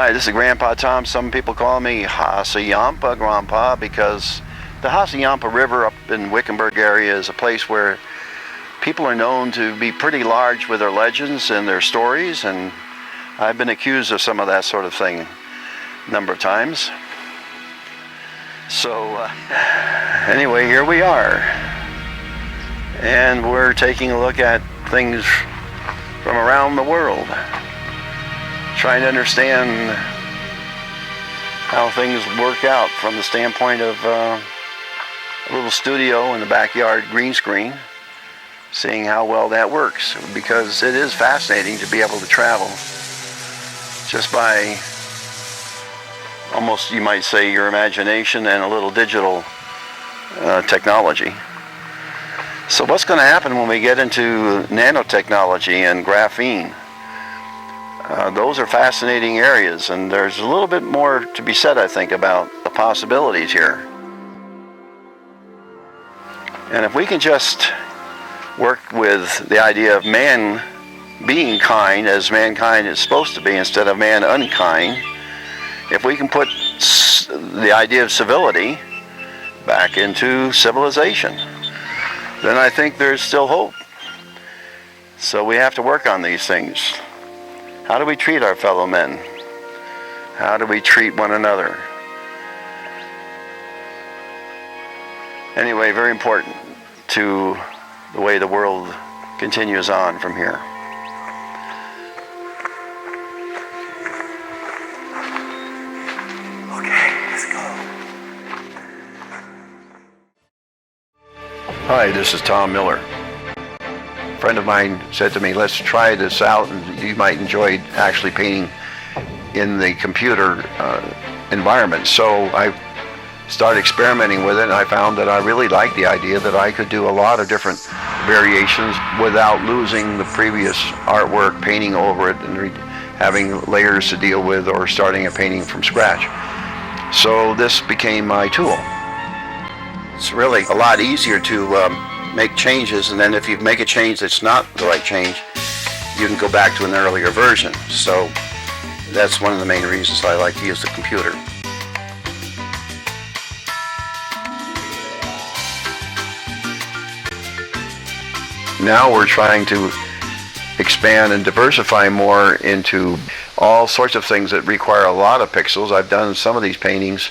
Hi, this is Grandpa Tom. Some people call me Hassayampa Grandpa because the Hassayampa River up in Wickenburg area is a place where people are known to be pretty large with their legends and their stories, and I've been accused of some of that sort of thing a number of times. So anyway, here we are, and we're taking a look at things from around the world, trying to understand how things work out from the standpoint of a little studio in the backyard green screen, seeing how well that works, because it is fascinating to be able to travel just by almost, you might say, your imagination and a little digital technology. So what's going to happen when we get into nanotechnology and graphene? Those are fascinating areas, and there's a little bit more to be said, I think, about the possibilities here. And if we can just work with the idea of man being kind as mankind is supposed to be instead of man unkind, if we can put the idea of civility back into civilization, then I think there's still hope. So we have to work on these things. How do we treat our fellow men? How do we treat one another? Anyway, very important to the way the world continues on from here. Okay, let's go. Hi, this is Tom Miller. A friend of mine said to me, let's try this out, and you might enjoy actually painting in the computer environment. So I started experimenting with it, and I found that I really liked the idea that I could do a lot of different variations without losing the previous artwork, painting over it, and having layers to deal with, or starting a painting from scratch. So this became my tool. It's really a lot easier to make changes, and then if you make a change that's not the right change, you can go back to an earlier version. So that's one of the main reasons I like to use the computer. Now we're trying to expand and diversify more into all sorts of things that require a lot of pixels. I've done some of these paintings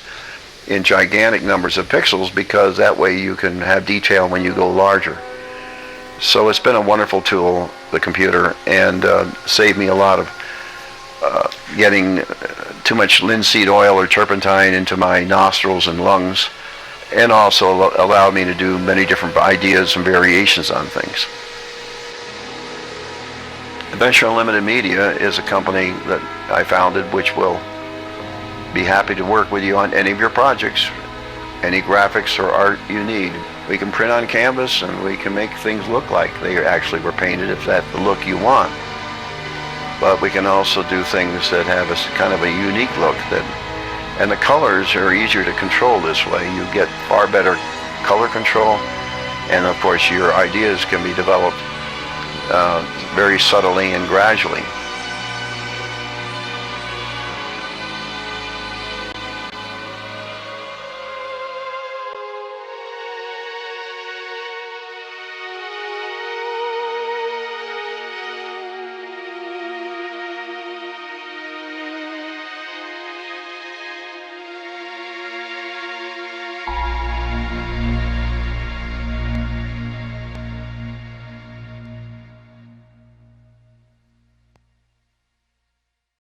in gigantic numbers of pixels because that way you can have detail when you go larger. So it's been a wonderful tool, the computer, and saved me a lot of getting too much linseed oil or turpentine into my nostrils and lungs, and also allowed me to do many different ideas and variations on things. Adventure Unlimited Media is a company that I founded which will be happy to work with you on any of your projects, any graphics or art you need. We can print on canvas, and we can make things look like they actually were painted if that's the look you want. But we can also do things that have a kind of a unique look, and the colors are easier to control this way. You get far better color control, and of course your ideas can be developed very subtly and gradually.